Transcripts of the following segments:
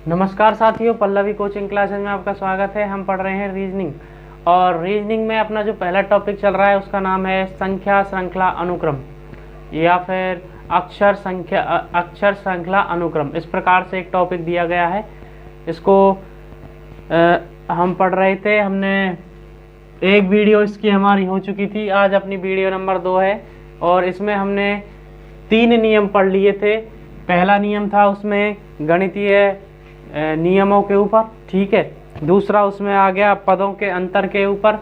नमस्कार साथियों, Pallavi coaching classes में आपका स्वागत है। हम पढ़ रहे हैं रीजनिंग, और रीजनिंग में अपना जो पहला टॉपिक चल रहा है उसका नाम है संख्या श्रृंखला अनुक्रम या फिर अक्षर श्रृंखला अनुक्रम। इस प्रकार से एक टॉपिक दिया गया है। इसको हम पढ़ रहे थे। हमने एक वीडियो इसकी हमारी हो चुकी थी, आज अपनी वीडियो नंबर 2 है और इसमें हमने 3 नियम पढ़ लिए थे। पहला नियम था उसमें गणितीय नियमों के ऊपर, ठीक है। दूसरा उसमें आ गया पदों के अंतर के ऊपर,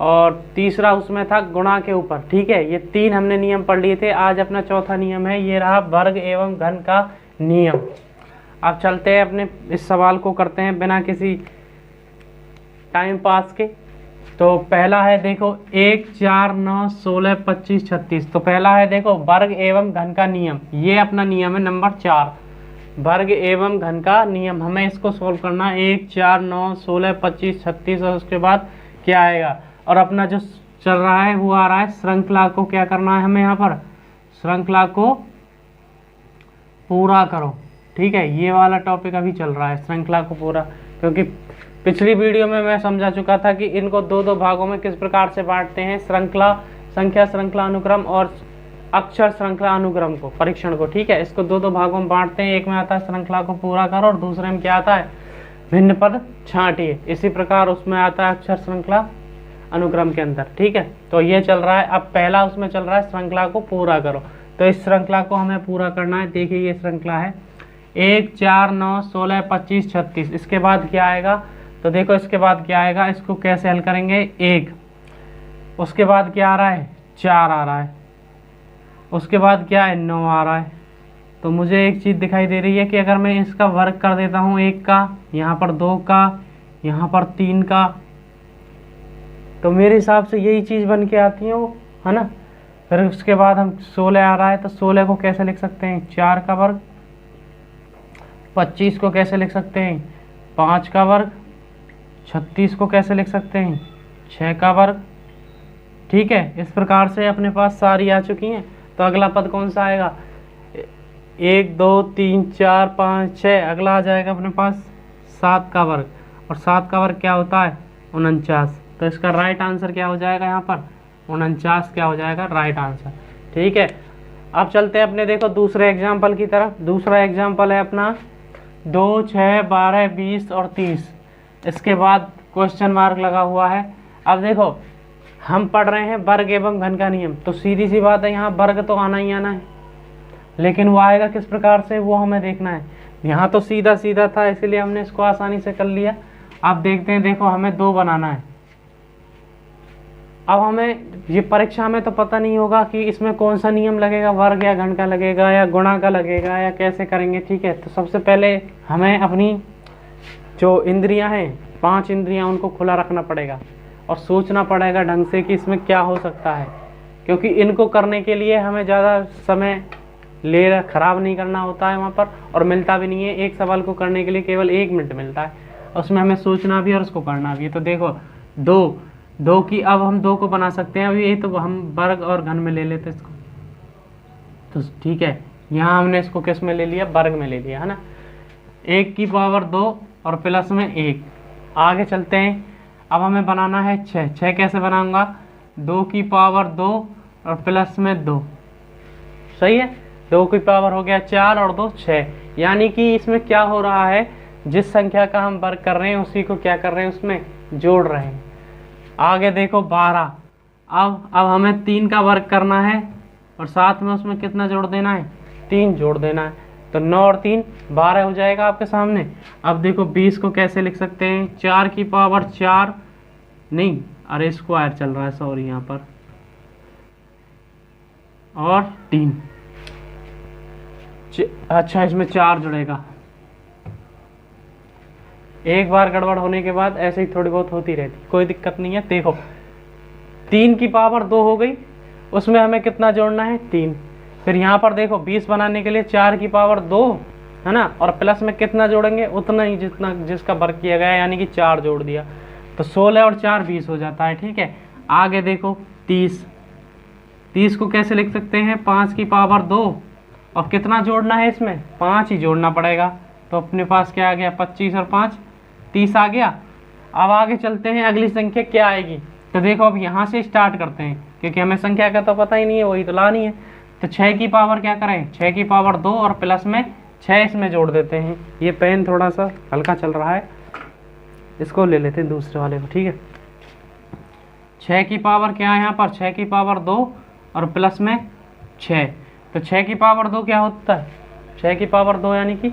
और तीसरा उसमें था गुणा के ऊपर, ठीक है। ये 3 हमने नियम पढ़ लिए थे। आज अपना चौथा नियम है, ये रहा वर्ग एवं घन का नियम। अब चलते हैं अपने इस सवाल को करते हैं बिना किसी टाइम पास के। तो पहला है देखो 1, 4, 9, 16, 25, 36। तो पहला है देखो वर्ग एवं घन का नियम। ये अपना नियम है नंबर 4, वर्ग एवं घन का नियम। हमें इसको सोल्व करना है। 1, 4, 9, 16, 25, 36 और उसके बाद क्या आएगा। और अपना जो चल रहा है वो आ रहा है श्रृंखला को क्या करना है हमें, यहाँ पर श्रृंखला को पूरा करो, ठीक है। ये वाला टॉपिक अभी चल रहा है, श्रृंखला को पूरा। क्योंकि पिछली वीडियो में मैं समझा चुका था कि इनको 2 भागों में किस प्रकार से बांटते हैं, संख्या श्रृंखला अनुक्रम और अक्षर श्रृंखला अनुक्रम को, परीक्षण को, ठीक है। इसको 2 भागों में बांटते हैं। एक में आता है श्रृंखला को पूरा करो और दूसरे में क्या आता है, भिन्न पद छांटिए। इसी प्रकार उसमें आता है अक्षर श्रृंखला अनुक्रम के अंदर, ठीक है। तो ये चल रहा है। अब पहला उसमें चल रहा है श्रृंखला को पूरा करो। तो इस श्रृंखला को हमें पूरा करना है। देखिए ये श्रृंखला है 1, 4, 9, 16, 25, 36। इसके बाद क्या आएगा, तो देखो इसके बाद क्या आएगा, इसको कैसे हल करेंगे। 1, उसके बाद क्या आ रहा है, 4 आ रहा है, उसके बाद क्या है, 9 आ रहा है। तो मुझे एक चीज़ दिखाई दे रही है कि अगर मैं इसका वर्ग कर देता हूँ 1 का, यहाँ पर 2 का, यहाँ पर 3 का, तो मेरे हिसाब से यही चीज़ बन के आती है वो, है ना। फिर उसके बाद हम 16 आ रहा है, तो 16 को कैसे लिख सकते हैं, 4 का वर्ग। 25 को कैसे लिख सकते हैं, 5 का वर्ग। 36 को कैसे लिख सकते हैं, 6 का वर्ग, ठीक है। इस प्रकार से अपने पास सारी आ चुकी हैं। तो अगला पद कौन सा आएगा, 1, 2, 3, 4, 5, 6। अगला आ जाएगा अपने पास 7 का वर्ग, और 7 का वर्ग क्या होता है, 49। तो इसका राइट आंसर क्या हो जाएगा, यहाँ पर 49 क्या हो जाएगा, राइट आंसर, ठीक है। अब चलते हैं अपने देखो दूसरे एग्जाम्पल की तरफ। दूसरा एग्जाम्पल है अपना 2, 6, 12, 20 और 30। इसके बाद क्वेश्चन मार्क लगा हुआ है। अब देखो हम पढ़ रहे हैं वर्ग एवं घन का नियम, तो सीधी सी बात है, यहाँ वर्ग तो आना ही आना है, लेकिन वो आएगा किस प्रकार से वो हमें देखना है। यहाँ तो सीधा सीधा था, इसलिए हमने इसको आसानी से कर लिया। अब देखते हैं, देखो हमें 2 बनाना है। अब हमें ये परीक्षा में तो पता नहीं होगा कि इसमें कौन सा नियम लगेगा, वर्ग या घन का लगेगा या गुणा का लगेगा या कैसे करेंगे, ठीक है। तो सबसे पहले हमें अपनी जो इंद्रियां हैं, 5 इंद्रियां, उनको खुला रखना पड़ेगा और सोचना पड़ेगा ढंग से कि इसमें क्या हो सकता है। क्योंकि इनको करने के लिए हमें ज़्यादा समय खराब नहीं करना होता है वहाँ पर, और मिलता भी नहीं है। एक सवाल को करने के लिए केवल 1 मिनट मिलता है, उसमें हमें सोचना भी और उसको करना भी है। तो देखो 2 की अब हम 2 को बना सकते हैं। अभी ये तो हम वर्ग और घन में ले लेते इसको, तो ठीक है। यहाँ हमने इसको किस में ले लिया, वर्ग में ले लिया, है ना। 1 की पावर 2 और प्लस में 1। आगे चलते हैं। अब हमें बनाना है 6 कैसे बनाऊंगा, 2 की पावर 2 और प्लस में 2, सही है। 2 की पावर हो गया 4 और 2 6। यानी कि इसमें क्या हो रहा है, जिस संख्या का हम वर्ग कर रहे हैं उसी को क्या कर रहे हैं, उसमें जोड़ रहे हैं। आगे देखो 12। अब हमें 3 का वर्ग करना है और साथ में उसमें कितना जोड़ देना है, 3 जोड़ देना है। तो 9 और 3 12 हो जाएगा आपके सामने। अब देखो 20 को कैसे लिख सकते हैं, 4 की पावर 4 नहीं, अरे स्क्वायर चल रहा है, सॉरी, यहाँ पर, और 3। अच्छा, इसमें 4 जुड़ेगा। एक बार गड़बड़ होने के बाद ऐसे ही थोड़ी बहुत होती रहती, कोई दिक्कत नहीं है। देखो 3 की पावर 2 हो गई, उसमें हमें कितना जोड़ना है, 3। फिर यहाँ पर देखो 20 बनाने के लिए 4 की पावर 2, है ना, और प्लस में कितना जोड़ेंगे, उतना ही जितना जिसका वर्ग किया गया, यानी कि 4 जोड़ दिया। तो 16 और 4 20 हो जाता है, ठीक है। आगे देखो 30 को कैसे लिख सकते हैं, 5 की पावर 2 और कितना जोड़ना है, इसमें 5 ही जोड़ना पड़ेगा, तो अपने पास क्या आ गया, 25 और 5 30 आ गया। अब आगे चलते हैं, अगली संख्या क्या आएगी। तो देखो अब यहाँ से स्टार्ट करते हैं, क्योंकि हमें संख्या का तो पता ही नहीं है, वही तो लानी है। तो 6 की पावर क्या करें, 6 की पावर 2 और प्लस में 6 इसमें जोड़ देते हैं। ये पेन थोड़ा सा हल्का चल रहा है, इसको ले लेते हैं दूसरे वाले को, ठीक है। 6 की पावर क्या है यहाँ पर, 6 की पावर 2 और प्लस में 6। तो 6 की पावर 2 क्या होता है, 6 की पावर 2 यानी कि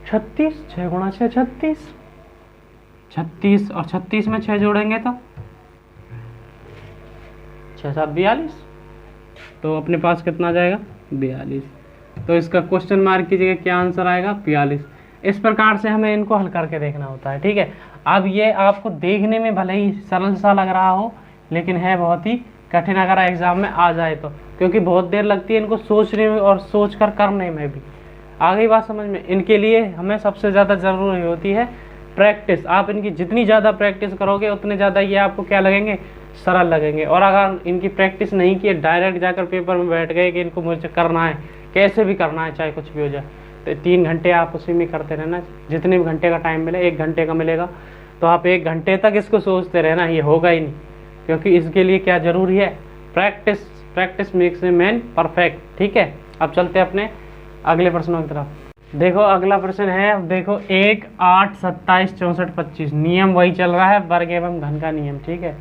36, 6 गुणा 6 36, 36 और 36 में 6 जोड़ेंगे तो 6 7 42। तो अपने पास कितना आ जाएगा, 42। तो इसका क्वेश्चन मार्क की जगह क्या आंसर आएगा, 42। इस प्रकार से हमें इनको हल करके देखना होता है, ठीक है। अब ये आपको देखने में भले ही सरल सा लग रहा हो, लेकिन है बहुत ही कठिन अगर एग्जाम में आ जाए तो, क्योंकि बहुत देर लगती है इनको सोचने में और सोच कर करने में भी। आ गई बात समझ में। इनके लिए हमें सबसे ज़्यादा ज़रूरी होती है प्रैक्टिस। आप इनकी जितनी ज़्यादा प्रैक्टिस करोगे उतने ज़्यादा ये आपको क्या लगेंगे, सरल लगेंगे। और अगर इनकी प्रैक्टिस नहीं की, डायरेक्ट जाकर पेपर में बैठ गए कि इनको मुझे करना है, कैसे भी करना है चाहे कुछ भी हो जाए, तो 3 घंटे आप उसी में करते रहना। जितने भी घंटे का टाइम मिले, 1 घंटे का मिलेगा तो आप 1 घंटे तक इसको सोचते रहना, ये होगा ही नहीं। क्योंकि इसके लिए क्या ज़रूरी है, practice. Practice makes a man perfect, ठीक है। अब चलते हैं अपने अगले प्रश्नों की तरफ। देखो अगला प्रश्न है, अब देखो 1 8 27 64 25। नियम वही चल रहा है, वर्ग एवं घन का नियम, ठीक है।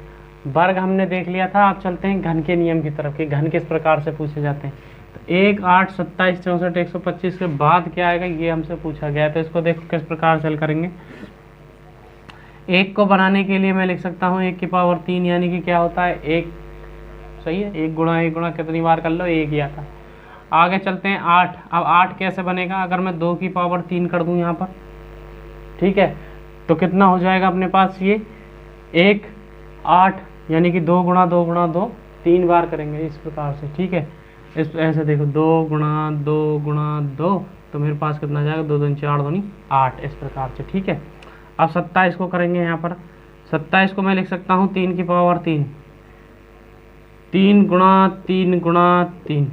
वर्ग हमने देख लिया था, अब चलते हैं घन के नियम की तरफ कि घन किस प्रकार से पूछे जाते हैं। तो 1 8 27 64 125 के बाद क्या आएगा, ये हमसे पूछा गया है। तो इसको देखो किस प्रकार से हल करेंगे। 1 को बनाने के लिए मैं लिख सकता हूँ 1 की पावर 3, यानी कि क्या होता है 1, सही है। 1 गुणा कितनी बार कर लो, 1 ही आता है। आगे चलते हैं 8। अब 8 कैसे बनेगा, अगर मैं 2 की पावर 3 कर दूं यहाँ पर, ठीक है, तो कितना हो जाएगा अपने पास, ये 1 8, यानी कि 2 गुणा 2 गुणा 2, 3 बार करेंगे इस प्रकार से, ठीक है। इस ऐसे देखो 2 गुणा 2 गुणा 2, तो मेरे पास कितना जाएगा, 2 2 4 2 8, इस प्रकार से, ठीक है। अब 27 को करेंगे यहाँ पर। 27 को मैं लिख सकता हूँ 3 की पावर 3, 3 गुणा 3 गुणा 3।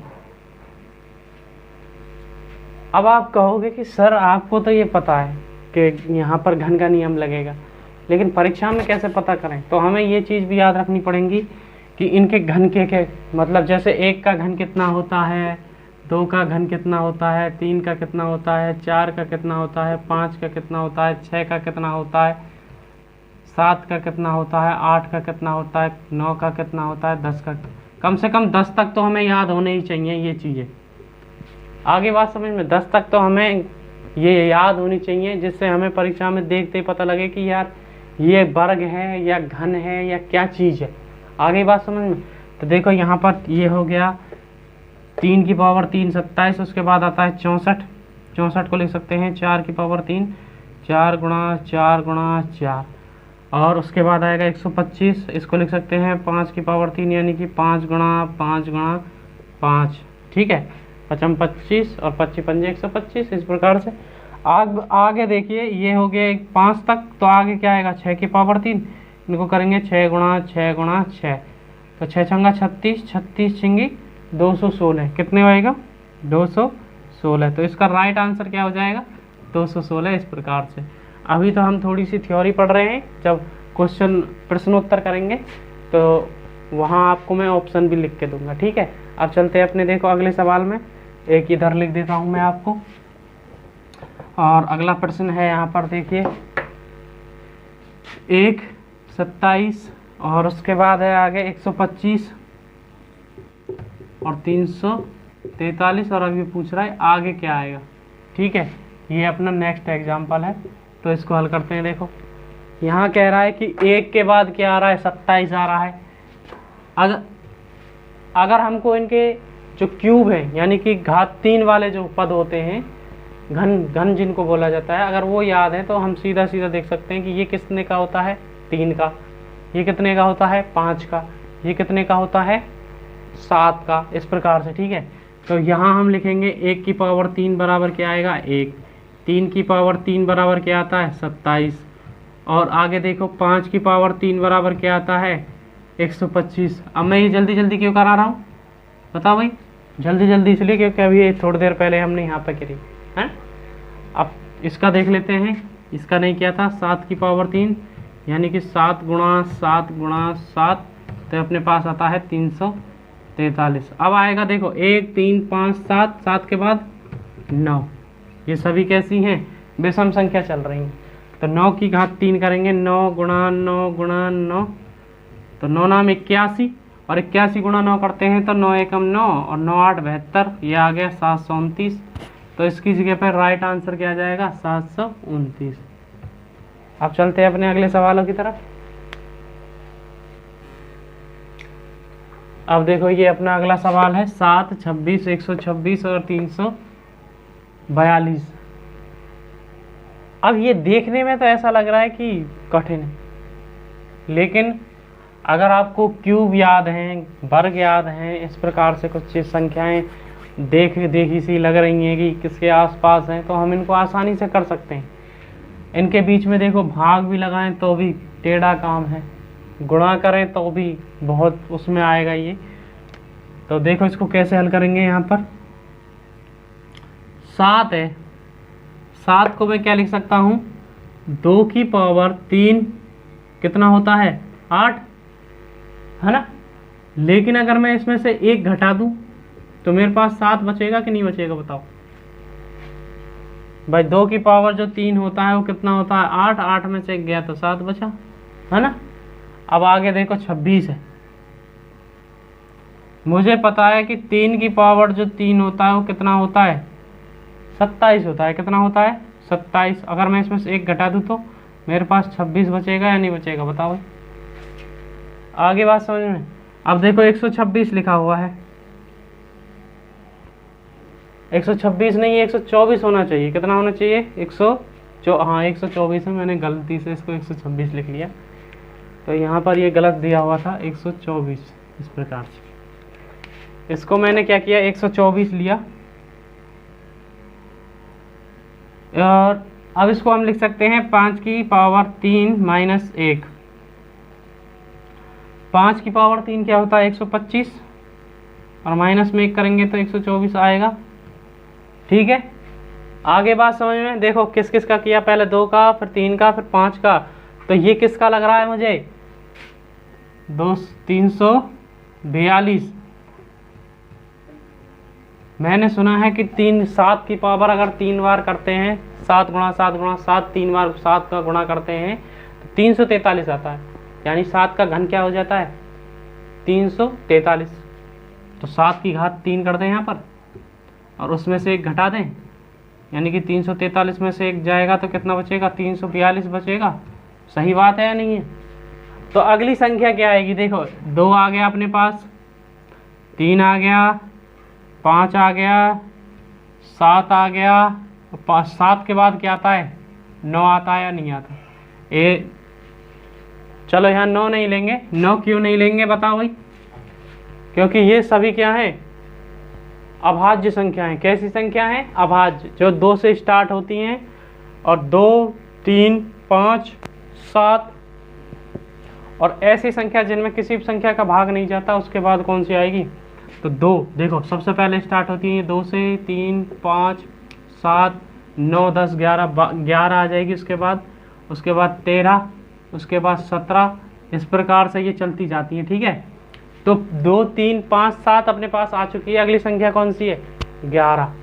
अब आप कहोगे कि सर आपको तो ये पता है कि यहाँ पर घन का नियम लगेगा, लेकिन परीक्षा में कैसे पता करें। तो हमें ये चीज़ भी याद रखनी पड़ेगी कि इनके घन के मतलब, जैसे 1 का घन कितना होता है, 2 का घन कितना होता है, 3 का कितना होता है, 4 का कितना होता है, 5 का कितना होता है, 6 का कितना होता है, 7 का कितना होता है, 8 का कितना होता है, 9 का कितना होता है, 10 का। कम से कम 10 तक तो हमें याद होने ही चाहिए ये चीज़ें। आगे बात समझ में, 10 तक तो हमें ये याद होनी चाहिए, जिससे हमें परीक्षा में देखते ही पता लगे कि यार ये वर्ग है या घन है या क्या चीज़ है। आगे बात समझ में। तो देखो यहाँ पर ये हो गया 3 की पावर 3 27, उसके बाद आता है 64। 64 को लिख सकते हैं 4 की पावर 3, 4 गुणा 4 गुणा 4, और उसके बाद आएगा 125। इसको लिख सकते हैं 5 की पावर 3, यानी कि 5 गुणा 5 गुणा 5, ठीक है। 5 25 और 25 पंजे 125, इस प्रकार से। आगे देखिए ये हो गया 5 तक, तो आगे क्या आएगा 6 की पावर 3, इनको करेंगे 6 गुणा 6 गुणा 6, तो 6 छंगा 36, 36 छिंगी 216, कितने होएगा 216। तो इसका राइट आंसर क्या हो जाएगा 216, इस प्रकार से। अभी तो हम थोड़ी सी थ्योरी पढ़ रहे हैं, जब क्वेश्चन प्रश्नोत्तर करेंगे तो वहाँ आपको मैं ऑप्शन भी लिख के दूंगा, ठीक है। अब चलते हैं अपने, देखो अगले सवाल में, एक इधर लिख देता हूँ मैं आपको। और अगला प्रश्न है यहाँ पर देखिए 1 27, और उसके बाद है आगे 125 और 343, और अभी पूछ रहा है आगे क्या आएगा, ठीक है। ये अपना नेक्स्ट एग्जाम्पल है, तो इसको हल करते हैं। देखो यहाँ कह रहा है कि 1 के बाद क्या आ रहा है, 27 आ रहा है। अगर हमको इनके जो क्यूब है, यानी कि घात 3 वाले जो पद होते हैं, घन जिनको बोला जाता है, अगर वो याद है तो हम सीधा सीधा देख सकते हैं कि ये कितने का होता है 3 का, ये कितने का होता है 5 का, ये कितने का होता है 7 का, इस प्रकार से, ठीक है। तो यहाँ हम लिखेंगे 1 की पावर 3 बराबर क्या आएगा 1, 3 की पावर 3 बराबर क्या आता है 27, और आगे देखो 5 की पावर 3 बराबर क्या आता है 125। अब मैं ये जल्दी जल्दी क्यों करा रहा हूँ बताओ भाई, जल्दी जल्दी इसलिए क्योंकि अभी थोड़ी देर पहले हमने यहाँ पे करी है। अब इसका देख लेते हैं, इसका नहीं किया था, 7 की पावर 3 यानी कि 7 गुणा 7 गुणा 7, तो अपने पास आता है 343। अब आएगा देखो 1 3 5 7, 7 के बाद 9, ये सभी कैसी हैं, विषम संख्या चल रही हैं। तो 9 की घात 3 करेंगे, 9 गुणा 9 गुणा 9, तो 9 नाम 81, और 81 गुणा 9 करते हैं तो 9 एकम 9 और 9 8 72, ये आ गया 729। तो इसकी जगह पर राइट आंसर क्या आ जाएगा, 729। अब चलते हैं अपने अगले सवालों की तरफ। अब देखो ये अपना अगला सवाल है 7, 26, 126 और 342। अब ये देखने में तो ऐसा लग रहा है कि कठिन है, लेकिन अगर आपको क्यूब याद हैं, वर्ग याद हैं, इस प्रकार से कुछ संख्याएं देखी सी लग रही हैं कि किसके आसपास हैं, तो हम इनको आसानी से कर सकते हैं। इनके बीच में देखो भाग भी लगाएं तो भी टेढ़ा काम है, गुणा करें तो भी बहुत उसमें आएगा ये। तो देखो इसको कैसे हल करेंगे। यहाँ पर 7 है, 7 को मैं क्या लिख सकता हूँ, 2 की पावर 3 कितना होता है, 8, है ना। लेकिन अगर मैं इसमें से 1 घटा दूं तो मेरे पास 7 बचेगा कि नहीं बचेगा, बताओ भाई। 2 की पावर जो 3 होता है वो कितना होता है, 8, 8 में से 1 गया तो 7 बचा, है ना। अब आगे देखो 26 है, मुझे पता है कि 3 की पावर जो 3 होता है वो कितना होता है, 27 होता है। कितना होता है, 27। अगर मैं इसमें से 1 घटा दूं तो मेरे पास 26 बचेगा या नहीं बचेगा, बताओ भाई। आगे बात समझ में। अब देखो 126 लिखा हुआ है, 126 नहीं 124 होना चाहिए। कितना होना चाहिए, 124 है, मैंने गलती से इसको 126 लिख लिया, तो यहाँ पर ये गलत दिया हुआ था 124। इस प्रकार से इसको मैंने क्या किया, 124 लिया, और अब इसको हम लिख सकते हैं 5 की पावर 3 माइनस 1। 5 की पावर 3 क्या होता है, 125, और माइनस में 1 करेंगे तो 124 आएगा। ठीक है, आगे बात समझ में। देखो किस किस का किया, पहले 2 का, फिर 3 का, फिर 5 का। तो ये किसका लग रहा है मुझे, 342। मैंने सुना है कि 7 की पावर अगर 3 बार करते हैं, 7 गुणा 7 गुणा 7, 3 बार 7 का गुणा करते हैं तो 343 आता है। यानी 7 का घन क्या हो जाता है, 343। तो 7 की घात 3 कर दें यहाँ पर, और उसमें से 1 घटा दें, यानी कि 343 में से 1 जाएगा तो कितना बचेगा, 342 बचेगा। सही बात है या नहीं है। तो अगली संख्या क्या आएगी, देखो 2 आ गया अपने पास, 3 आ गया, 5 आ गया, 7 आ गया, 7 के बाद क्या आता है, 9 आता है या नहीं आता। चलो यहाँ 9 नहीं लेंगे। 9 क्यों नहीं लेंगे बताओ भाई, क्योंकि ये सभी क्या है, अभाज्य संख्या है। कैसी संख्या है, अभाज्य, जो 2 से स्टार्ट होती हैं, और 2, 3, 5, 7, और ऐसी संख्या जिनमें किसी भी संख्या का भाग नहीं जाता, उसके बाद कौन सी आएगी, तो 2। देखो सबसे पहले स्टार्ट होती है 2 से, 3, 5, 7, 9, 10, 11 आ जाएगी, उसके बाद 13, उसके बाद 17, इस प्रकार से ये चलती जाती है। ठीक है, तो 2, 3, 5, 7 अपने पास आ चुकी है। अगली संख्या कौन सी है, 11।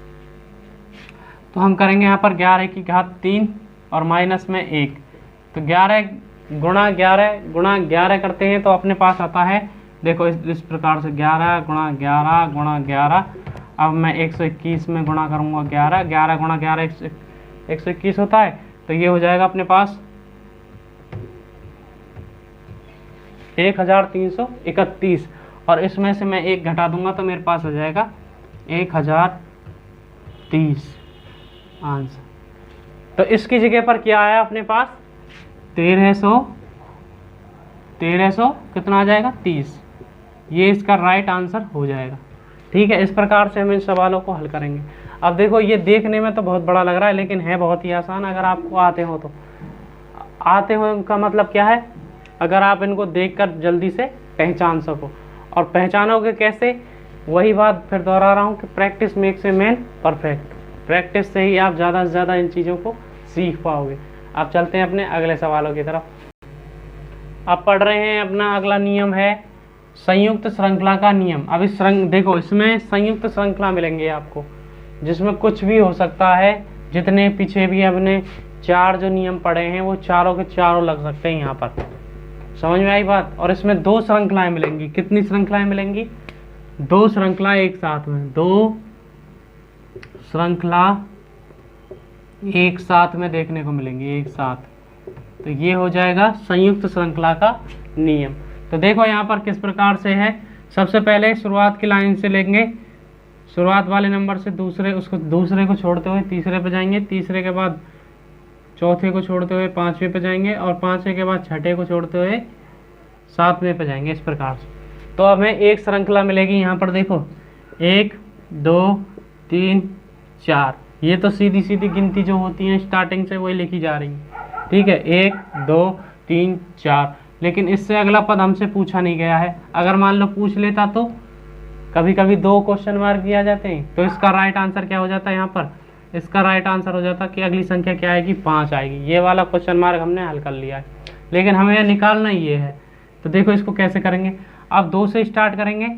तो हम करेंगे यहाँ पर 11 की घात 3 और माइनस में 1, तो 11 गुणा 11 गुणा 11 करते हैं तो अपने पास आता है, देखो इस प्रकार से 11 गुणा 11 गुणा 11। अब मैं 121 में गुणा करूँगा 11, 11 गुणा 11 121 होता है, तो ये हो जाएगा अपने पास 1331, और इसमें से मैं 1 घटा दूंगा तो मेरे पास हो जाएगा 1030 आंसर। तो इसकी जगह पर क्या आया अपने पास, 1300 कितना आ जाएगा, 30। ये इसका राइट आंसर हो जाएगा। ठीक है, इस प्रकार से हम इन सवालों को हल करेंगे। अब देखो ये देखने में तो बहुत बड़ा लग रहा है, लेकिन है बहुत ही आसान। अगर आपको आते हो तो, आते हो का मतलब क्या है, अगर आप इनको देखकर जल्दी से पहचान सको। और पहचानोगे कैसे, वही बात फिर दोहरा रहा हूँ कि practice makes a man perfect. Practice से ही आप ज़्यादा से ज़्यादा इन चीज़ों को सीख पाओगे। अब चलते हैं अपने अगले सवालों की तरफ। अब पढ़ रहे हैं अपना अगला नियम है संयुक्त श्रृंखला का नियम। अब इस देखो इसमें संयुक्त श्रृंखला मिलेंगे आपको, जिसमें कुछ भी हो सकता है। जितने पीछे भी अपने 4 जो नियम पढ़े हैं वो चारों के चारों लग सकते हैं यहाँ पर। समझ में आई बात। और इसमें 2 श्रृंखलाएं मिलेंगी। कितनी श्रृंखलाएं मिलेंगी? 2 श्रृंखला एक साथ में, 2 श्रृंखला एक साथ में देखने को मिलेंगी, एक साथ। तो ये हो जाएगा संयुक्त श्रृंखला का नियम। तो देखो यहाँ पर किस प्रकार से है। सबसे पहले शुरुआत की लाइन से लेंगे, शुरुआत वाले नंबर से दूसरे को छोड़ते हुए तीसरे पे जाएंगे, तीसरे के बाद चौथे को छोड़ते हुए 5वें पे जाएंगे, और 5वें के बाद छठे को छोड़ते हुए 7वें पे जाएंगे, इस प्रकार से। तो हमें एक श्रृंखला मिलेगी यहाँ पर। देखो 1 2 3 4, ये तो सीधी सीधी गिनती जो होती है स्टार्टिंग से वही लिखी जा रही है, ठीक है। 1 2 3 4, लेकिन इससे अगला पद हमसे पूछा नहीं गया है। अगर मान लो पूछ लेता तो कभी कभी 2 क्वेश्चन मार्क दिया जाते हैं। तो इसका राइट आंसर क्या हो जाता है यहाँ पर? इसका राइट आंसर हो जाता कि अगली संख्या क्या आएगी? 5 आएगी। ये वाला क्वेश्चन मार्क हमने हल कर लिया है, लेकिन हमें निकालना ये है। तो देखो इसको कैसे करेंगे। अब 2 से स्टार्ट करेंगे,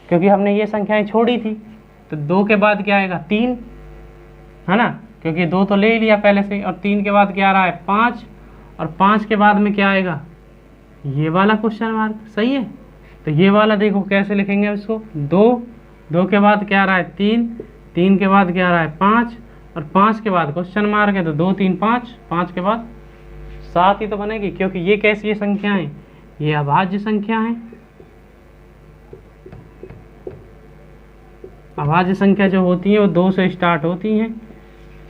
क्योंकि हमने ये संख्याएं छोड़ी थी। तो 2 के बाद क्या आएगा? 3, है ना, क्योंकि 2 तो ले लिया पहले से। और 3 के बाद क्या आ रहा है? 5, और 5 के बाद में क्या आएगा? ये वाला क्वेश्चन मार्क। सही है। तो ये वाला देखो कैसे लिखेंगे इसको। 2 के बाद क्या आ रहा है? 3 के बाद क्या आ रहा है? 5, और 5 के बाद क्वेश्चन मार्क है। तो 2 3 5, 5 के बाद 7 ही तो बनेगी, क्योंकि ये कैसी ये संख्याएं? ये अभाज्य संख्या है। अभाज्य संख्या जो होती है वो 2 से स्टार्ट होती हैं,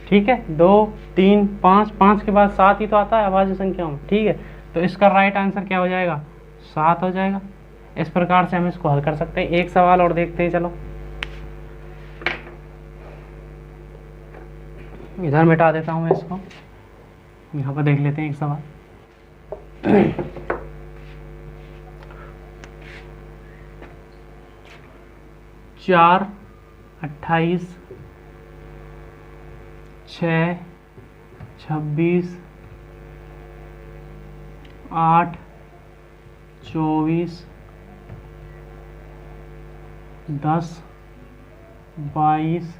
ठीक है। 2 3 5, 5 के बाद 7 ही तो आता है अभाज्य संख्याओं में, ठीक है। तो इसका राइट आंसर क्या हो जाएगा? 7 हो जाएगा। इस प्रकार से हम इसको हल कर सकते हैं। एक सवाल और देखते हैं, चलो इधर मिटा देता हूं मैं इसको, यहाँ पर देख लेते हैं एक सवाल। 4 28 6 26 8 24 10 22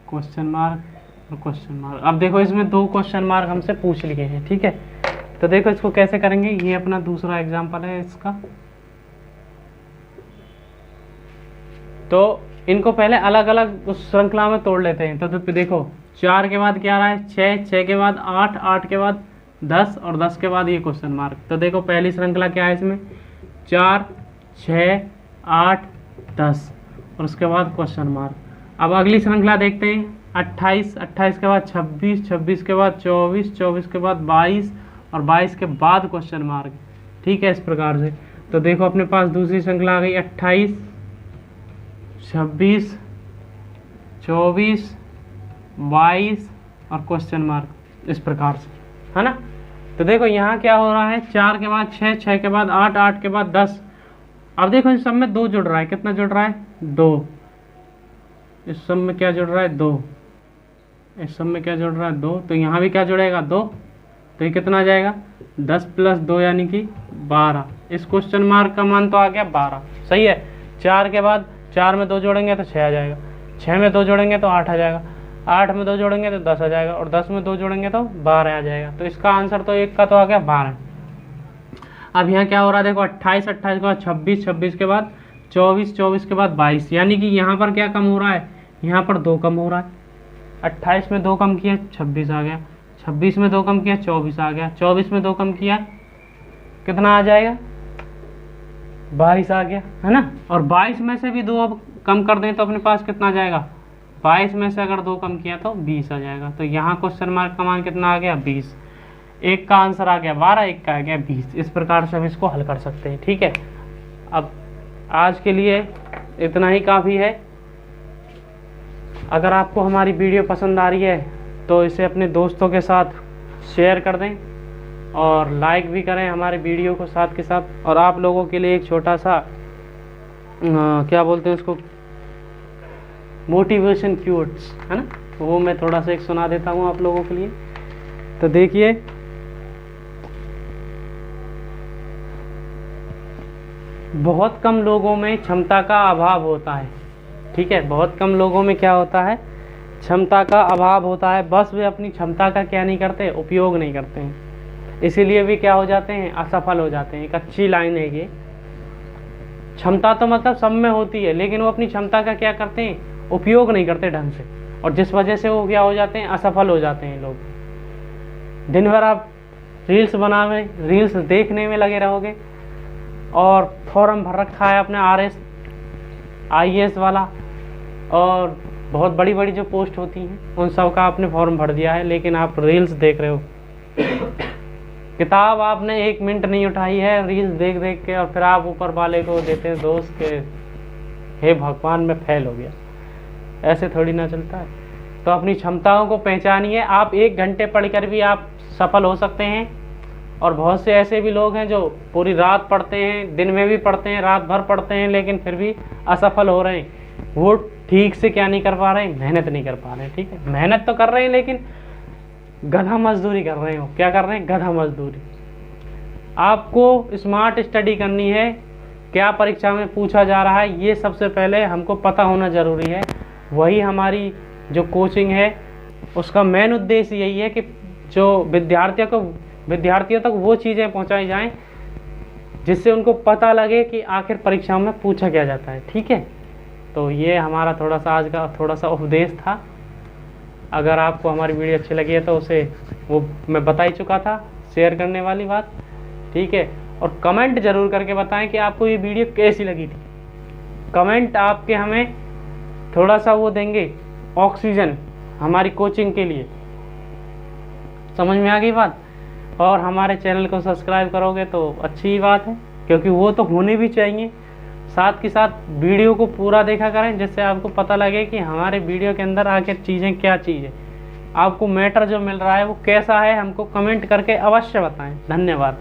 क्वेश्चन मार्क और क्वेश्चन मार्क। अब देखो इसमें 2 क्वेश्चन मार्क हमसे पूछ लिए हैं, ठीक है। तो देखो इसको कैसे करेंगे। ये अपना दूसरा एग्जाम्पल है इसका। तो इनको पहले अलग अलग उस श्रृंखला में तोड़ लेते हैं। तो देखो 4 के बाद क्या आ रहा है? 6, 6 के बाद 8, 8 के बाद 10, और 10 के बाद ये क्वेश्चन मार्क। तो देखो पहली श्रृंखला क्या है इसमें? 4 6 8 10, और उसके बाद क्वेश्चन मार्क। अब अगली श्रृंखला देखते हैं। 28, 28 के बाद 26, 26 के बाद 24, 24 के बाद 22, और 22 के बाद क्वेश्चन मार्क, ठीक है, इस प्रकार से। तो देखो अपने पास दूसरी श्रृंखला आ गई। 28 26 24 22 और क्वेश्चन मार्क, इस प्रकार से, है ना। तो देखो यहाँ क्या हो रहा है? 4 के बाद 6, 6 के बाद 8, 8 के बाद 10। अब देखो इस सब में 2 जुड़ रहा है। कितना जुड़ रहा है? 2। इस सब में क्या जुड़ रहा है? 2। इस सब में क्या जुड़ रहा है? 2। तो यहाँ भी क्या जुड़ेगा? 2। तो ये कितना आ जाएगा? 10 + 2 यानी कि 12। इस क्वेश्चन मार्क का मान तो आ गया 12। सही है। 4 के बाद 4 में 2 जोड़ेंगे तो 6 आ जाएगा, 6 में 2 जोड़ेंगे तो 8 आ जाएगा, 8 में 2 जोड़ेंगे तो 10 आ जाएगा, और 10 में 2 जोड़ेंगे तो 12 आ जाएगा। तो इसका आंसर तो एक का तो आ गया 12। अब यहाँ क्या हो रहा है? देखो 28, 28 के बाद 26, 26 के बाद 24, 24 के बाद 22, यानी कि यहाँ पर क्या कम हो रहा है? यहाँ पर 2 कम हो रहा है। 28 में 2 कम किया 26 आ गया, 26 में 2 कम किया 24 आ गया, 24 में 2 कम किया कितना आ जाएगा? 22 आ गया, है ना। और 22 में से भी 2 अब कम कर दें तो अपने पास कितना आ जाएगा? 22 में से अगर 2 कम किया तो 20 आ जाएगा। तो यहाँ क्वेश्चन मार्क का मान कितना आ गया? 20। एक का आंसर आ गया 12, एक का आ गया 20। इस प्रकार से हम इसको हल कर सकते हैं, ठीक है। अब आज के लिए इतना ही काफ़ी है। अगर आपको हमारी वीडियो पसंद आ रही है तो इसे अपने दोस्तों के साथ शेयर कर दें, और लाइक भी करें हमारे वीडियो को साथ के साथ। और आप लोगों के लिए एक छोटा सा क्या बोलते हैं उसको, मोटिवेशन क्यूट्स, है ना, वो मैं थोड़ा सा एक सुना देता हूँ आप लोगों के लिए। तो देखिए, बहुत कम लोगों में क्षमता का अभाव होता है, ठीक है, बहुत कम लोगों में क्या होता है, क्षमता का अभाव होता है, बस वे अपनी क्षमता का क्या नहीं करते, उपयोग नहीं करते हैं, इसीलिए भी क्या हो जाते हैं, असफल हो जाते हैं। एक अच्छी लाइन है ये। क्षमता तो मतलब सब में होती है, लेकिन वो अपनी क्षमता का क्या करते हैं, उपयोग नहीं करते ढंग से, और जिस वजह से वो क्या हो जाते हैं, असफल हो जाते हैं लोग। दिन भर आप रील्स बनाने, रील्स देखने में लगे रहोगे, और फॉर्म भर रखा है अपने RS IAS वाला, और बहुत बड़ी बड़ी जो पोस्ट होती हैं उन सब का आपने फॉर्म भर दिया है, लेकिन आप रील्स देख रहे हो। किताब आपने 1 मिनट नहीं उठाई है, रील्स देख देख के, और फिर आप ऊपर वाले को देते हैं दोस्त के, हे भगवान मैं फेल हो गया। ऐसे थोड़ी ना चलता है। तो अपनी क्षमताओं को पहचानिए। आप 1 घंटे पढ़कर भी आप सफल हो सकते हैं, और बहुत से ऐसे भी लोग हैं जो पूरी रात पढ़ते हैं, दिन में भी पढ़ते हैं, रात भर पढ़ते हैं, लेकिन फिर भी असफल हो रहे हैं। वो ठीक से क्या नहीं कर पा रहे हैं, मेहनत नहीं कर पा रहे हैं, ठीक है, मेहनत तो कर रहे हैं लेकिन गधा मजदूरी कर रहे हो। क्या कर रहे हैं, गधा मजदूरी। आपको स्मार्ट स्टडी करनी है, क्या परीक्षा में पूछा जा रहा है ये सबसे पहले हमको पता होना ज़रूरी है। वही हमारी जो कोचिंग है उसका मेन उद्देश्य यही है कि जो विद्यार्थियों तक वो चीज़ें पहुंचाई जाएं जिससे उनको पता लगे कि आखिर परीक्षाओं में पूछा क्या जाता है, ठीक है। तो ये हमारा थोड़ा सा आज का थोड़ा सा उपदेश था। अगर आपको हमारी वीडियो अच्छी लगी है तो उसे वो मैं बता ही चुका था, शेयर करने वाली बात, ठीक है। और कमेंट ज़रूर करके बताएं कि आपको ये वीडियो कैसी लगी थी। कमेंट आपके हमें थोड़ा सा वो देंगे, ऑक्सीजन हमारी कोचिंग के लिए। समझ में आ गई बात। और हमारे चैनल को सब्सक्राइब करोगे तो अच्छी बात है, क्योंकि वो तो होने भी चाहिए। साथ के साथ वीडियो को पूरा देखा करें, जिससे आपको पता लगे कि हमारे वीडियो के अंदर आखिर चीज़ें क्या चीज़ है, आपको मैटर जो मिल रहा है वो कैसा है, हमको कमेंट करके अवश्य बताएं। धन्यवाद।